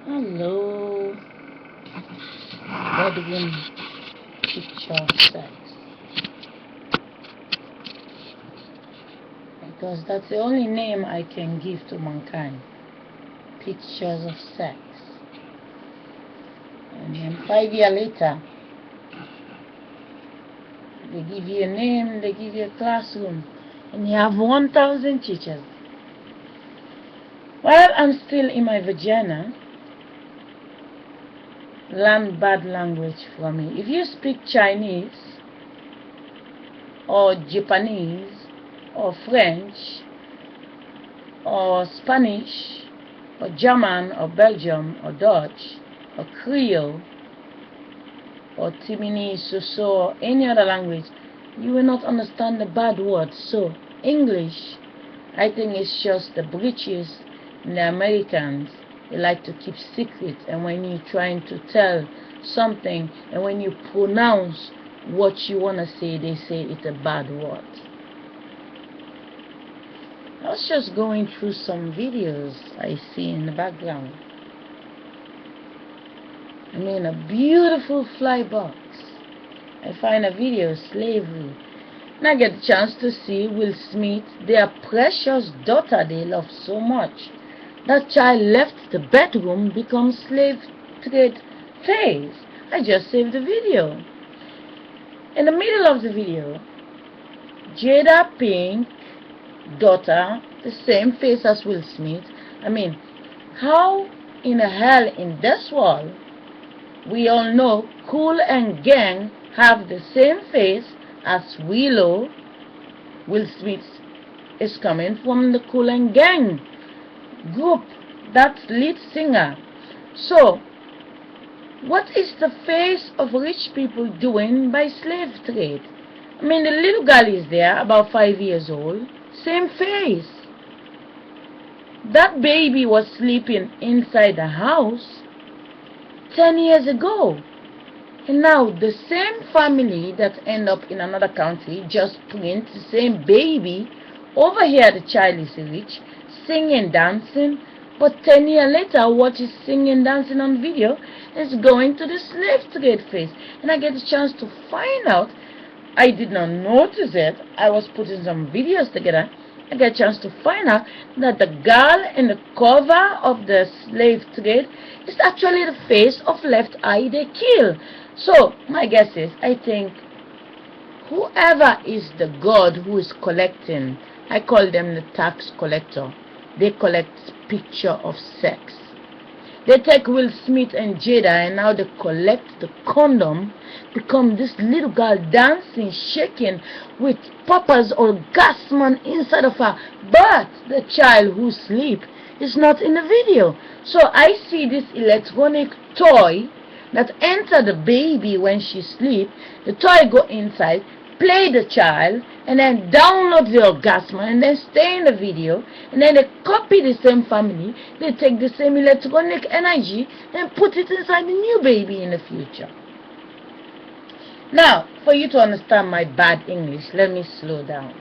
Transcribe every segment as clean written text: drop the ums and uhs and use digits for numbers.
Hello, bedroom picture sex. Because that's the only name I can give to mankind. Pictures of sex. And then 5 years later, they give you a name, they give you a classroom, and you have 1,000 teachers. While I'm still in my vagina, learn bad language from me. If you speak Chinese, or Japanese, or French, or Spanish, or German, or Belgium, or Dutch, or Creole, or Timini, Soso, or any other language, you will not understand the bad words. So, English, I think it's just the British and the Americans. They like to keep secret, and when you're trying to tell something, and when you pronounce what you want to say, they say it's a bad word. I was just going through some videos I see in the background. I mean, a beautiful fly box. I find a video, slavery. And I get a chance to see Will Smith, their precious daughter they love so much. That child left the bedroom, become slave trade phase. I just saved the video. In the middle of the video, Jada Pink, daughter, the same face as Will Smith. I mean, how in the hell in this world, we all know Kool and Gang have the same face as Willow. Will Smith is coming from the Kool and Gang group, that's lead singer. So, what is the face of rich people doing by slave trade? I mean, the little girl is there, about 5 years old, same face. That baby was sleeping inside the house 10 years ago. And now the same family that end up in another country just print the same baby. Over here the child is rich, singing, dancing, but 10 years later what is singing, dancing on video is going to the slave trade phase. And I get a chance to find out. I did not notice it. I was putting some videos together. I get a chance to find out that the girl in the cover of the slave trade is actually the face of Left Eye they kill. So my guess is, I think whoever is the god who is collecting, I call them the tax collector. They collect picture of sex. They take Will Smith and Jada and now they collect the condom, become this little girl dancing, shaking with Papa's orgasm inside of her. But the child who sleep is not in the video. So I see this electronic toy that enter the baby when she sleep. The toy go inside, play the child, and then download the orgasm, and then stay in the video, and then they copy the same family, they take the same electronic energy, and put it inside the new baby in the future. Now, for you to understand my bad English, let me slow down.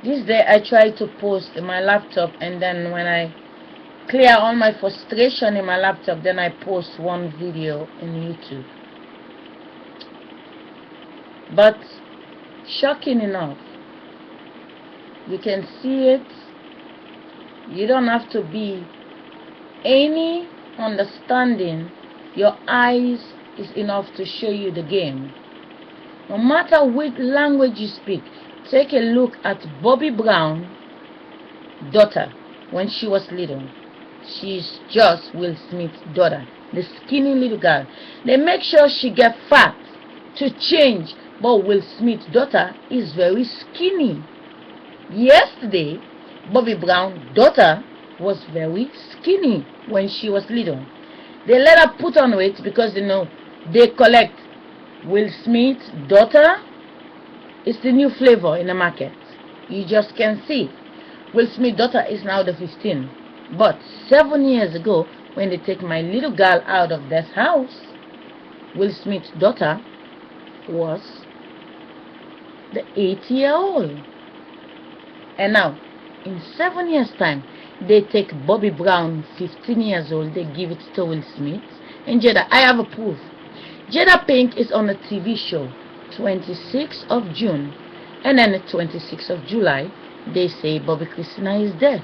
This day I try to post in my laptop, and then when I clear all my frustration in my laptop, then I post one video in YouTube. But shocking enough, you can see it. You don't have to be any understanding. Your eyes is enough to show you the game. No matter which language you speak, take a look at Bobby Brown's daughter when she was little. She's just Will Smith's daughter, the skinny little girl. They make sure she get fat to change. But Will Smith's daughter is very skinny. Yesterday, Bobby Brown's daughter was very skinny when she was little. They let her put on weight because they know they collect Will Smith's daughter. It's the new flavor in the market. You just can see. Will Smith's daughter is now the 15. But 7 years ago, when they take my little girl out of this house, Will Smith's daughter was the 8-year-old. And now, in 7 years' time, they take Bobby Brown, 15 years old, they give it to Will Smith. And Jada, I have a proof. Jada Pink is on a TV show, 26th of June, and then the 26th of July, they say Bobby Christina is dead.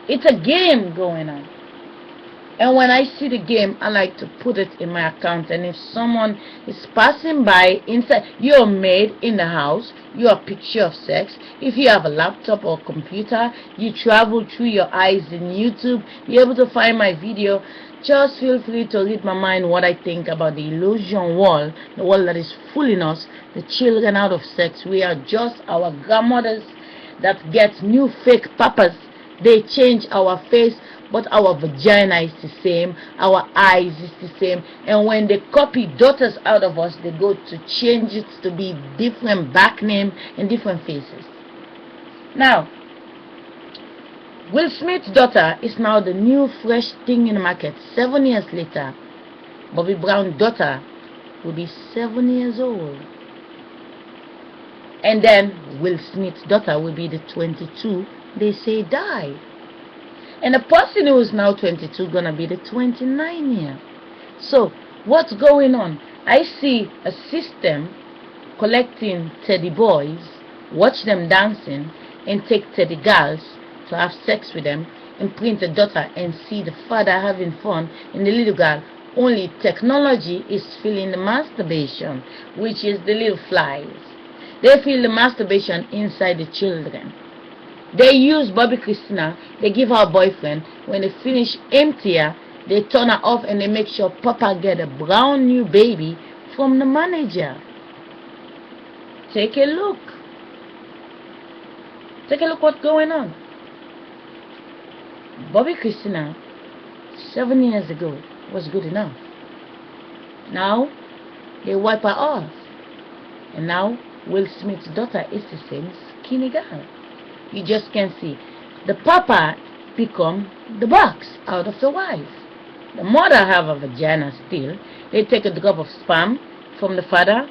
It's a game going on. And when I see the game, I like to put it in my account. And if someone is passing by inside, you're made in the house, you're a picture of sex. If you have a laptop or computer, you travel through your eyes in YouTube, you're able to find my video. Just feel free to read my mind, what I think about the illusion wall, the wall that is fooling us, the children out of sex. We are just our grandmothers that get new fake papas. They change our face, but our vagina is the same, our eyes is the same. And when they copy daughters out of us, they go to change it to be different back name and different faces. Now, Will Smith's daughter is now the new fresh thing in the market. 7 years later, Bobby Brown's daughter will be 7 years old. And then Will Smith's daughter will be the 22 they say died. And the person who is now 22 gonna be the 29 year. So what's going on? I see a system collecting teddy boys, watch them dancing, and take teddy girls to have sex with them, and print the daughter and see the father having fun and the little girl. Only technology is feeling the masturbation, which is the little flies. They feel the masturbation inside the children. They use Bobby Christina, they give her a boyfriend. When they finish empty her, they turn her off and they make sure Papa get a brand new baby from the manager. Take a look. Take a look what's going on. Bobby Christina, 7 years ago, was good enough. Now, they wipe her off. And now, Will Smith's daughter is the same skinny girl. You just can't see. The papa become the box out of the wife. The mother have a vagina still. They take a drop of sperm from the father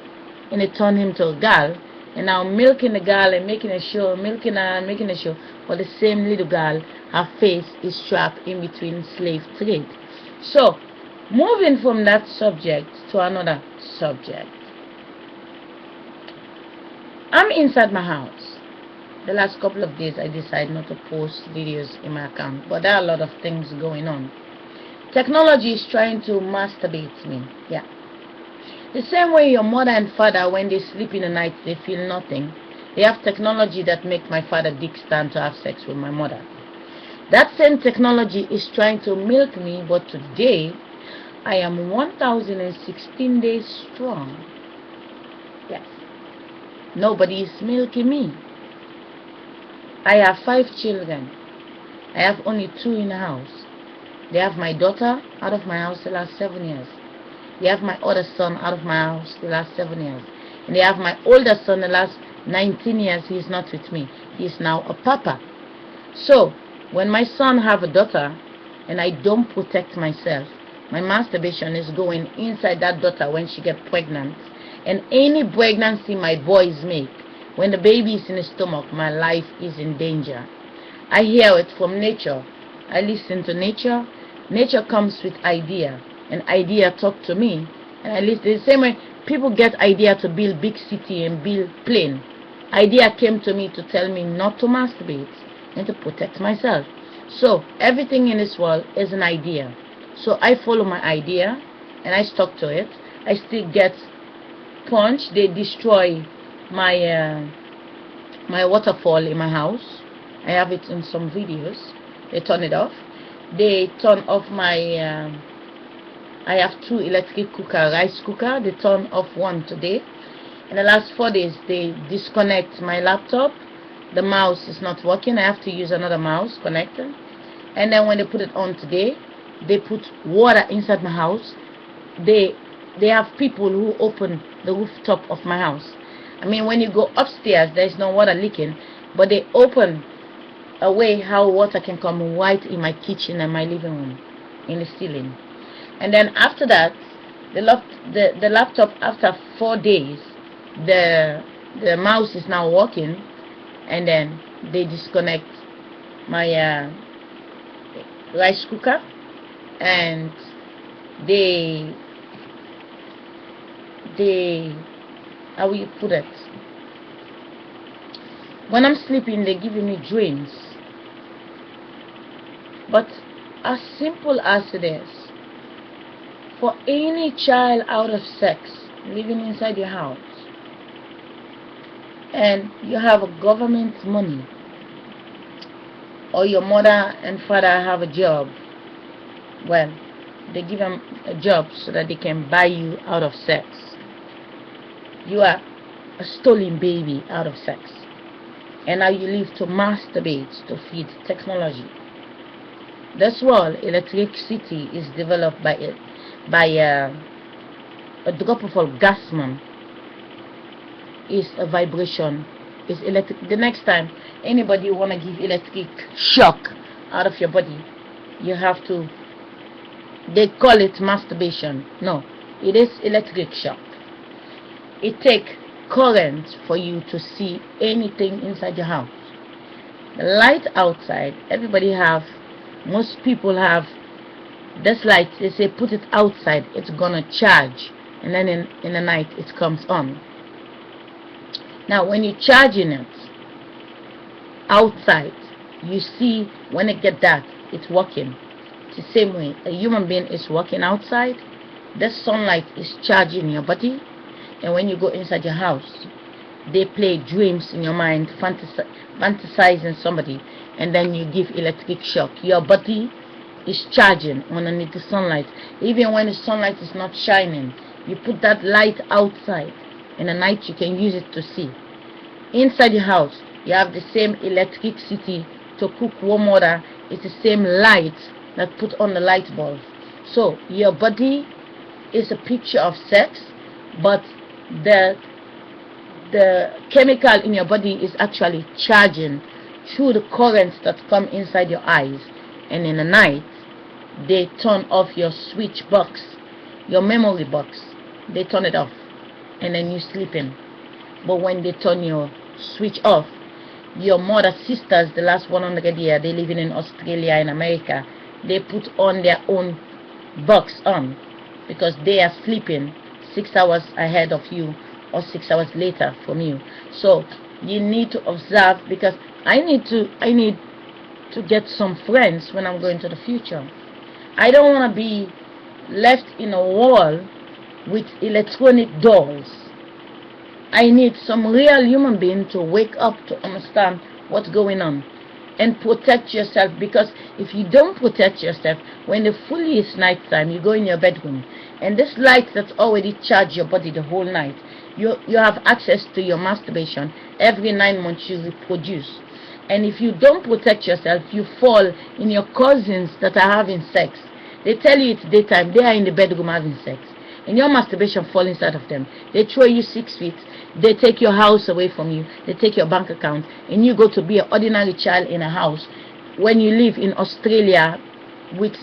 and they turn him to a girl. And now milking the girl and making a show, milking her and making a show. But the same little girl, her face is trapped in between slave trade. So, moving from that subject to another subject. I'm inside my house. The last couple of days I decided not to post videos in my account, but there are a lot of things going on. Technology is trying to masturbate me. Yeah. The same way your mother and father, when they sleep in the night, they feel nothing. They have technology that make my father dick stand to have sex with my mother. That same technology is trying to milk me, but today I am 1016 days strong. Yes. Nobody is milking me. I have 5 children. I have only 2 in the house. They have my daughter out of my house the last 7 years. They have my other son out of my house the last 7 years. And they have my older son the last 19 years. He is not with me. He is now a papa. So, when my son have a daughter and I don't protect myself, my masturbation is going inside that daughter when she get pregnant. And any pregnancy my boys make, when the baby is in the stomach, my life is in danger. I hear it from nature. I listen to nature. Nature comes with idea. And idea talk to me. And I listen. The same way people get idea to build big city and build plane. Idea came to me to tell me not to masturbate and to protect myself. So everything in this world is an idea. So I follow my idea and I stuck to it. I still get punched. They destroy my my waterfall in my house. I have it in some videos. They turn it off. They turn off my I have 2 electric cooker, rice cooker. They turn off one today. In the last 4 days they disconnect my laptop. The mouse is not working. I have to use another mouse connector. And then when they put it on today, they put water inside my house. They have people who open the rooftop of my house. I mean, when you go upstairs, there's no water leaking, but they open a way how water can come right in my kitchen and my living room, in the ceiling. And then after that, the laptop, after 4 days, the mouse is now working, and then they disconnect rice cooker, and they how will you put it, when I'm sleeping they're giving me dreams. But as simple as it is, for any child out of sex living inside your house, and you have a government money, or your mother and father have a job, well, they give them a job so that they can buy you out of sex. You are a stolen baby out of sex, and now you live to masturbate to feed technology. This world, electricity is developed by a drop of orgasm is a vibration, is electric. The next time anybody want to give electric shock out of your body, you have to, they call it masturbation. No, it is electric shock. It takes current for you to see anything inside your house. The light outside, most people have this light. They say put it outside, it's gonna charge, and then in the night it comes on. Now when you're charging it outside, you see when it gets dark, it's working. It's the same way a human being is working outside. The sunlight is charging your body, and when you go inside your house, they play dreams in your mind, fantasizing somebody, and then you give electric shock. Your body is charging underneath the sunlight. Even when the sunlight is not shining, you put that light outside. In the night you can use it to see. Inside your house, you have the same electricity to cook warm water. It's the same light that put on the light bulb. So your body is a picture of sex, but the chemical in your body is actually charging through the currents that come inside your eyes. And in the night, they turn off your switch box, your memory box. They turn it off, and then you sleep in. But when they turn your switch off, your mother, sisters, the last 100 years, they living in Australia and America, they put on their own box on, because they are sleeping 6 hours ahead of you or 6 hours later from you. So you need to observe, because I need to get some friends when I'm going to the future. I don't want to be left in a wall with electronic dolls. I need some real human being to wake up to understand what's going on and protect yourself, because if you don't protect yourself, when the fully is nighttime, you go in your bedroom, and this light that's already charged your body the whole night, you have access to your masturbation. Every 9 months you reproduce, and if you don't protect yourself, you fall in your cousins that are having sex. They tell you it's daytime, they are in the bedroom having sex, and your masturbation fall inside of them. They throw you 6 feet, they take your house away from you, they take your bank account, and you go to be an ordinary child in a house when you live in Australia with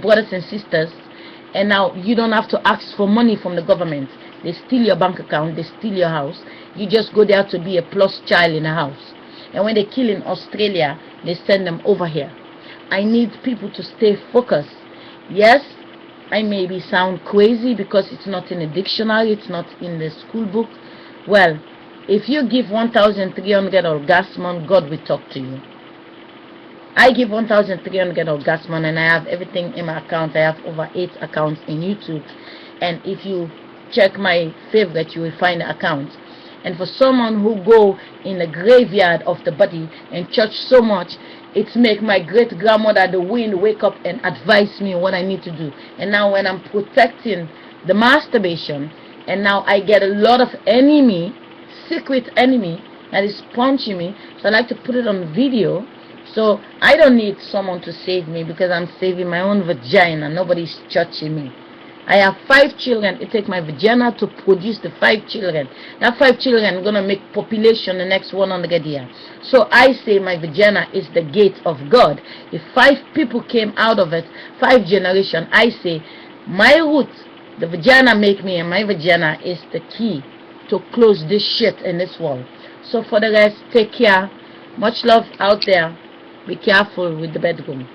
brothers and sisters, and now you don't have to ask for money from the government. They steal your bank account, they steal your house. You just go there to be a plus child in a house, and when they kill in Australia, they send them over here. I need people to stay focused. Yes, I maybe sound crazy because it's not in a dictionary, it's not in the school book. Well, if you give 1,300 orgasm, God will talk to you. I give 1,300 orgasm, and I have everything in my account. I have over 8 accounts in YouTube, and if you check my favorite, you will find the account. And for someone who go in the graveyard of the body and church so much, it's make my great grandmother the wind wake up and advise me what I need to do. And now when I'm protecting the masturbation, and now I get a lot of enemy, secret enemy that is punching me, so I like to put it on video. So I don't need someone to save me, because I'm saving my own vagina. Nobody's touching me. I have 5 children. It takes my vagina to produce the 5 children. That 5 children are going to make population the next 100 years. So I say my vagina is the gate of God. If 5 people came out of it, 5 generations, I say my root, the vagina make me, and my vagina is the key to close this shit in this world. So for the rest, take care. Much love out there. Be careful with the bedroom.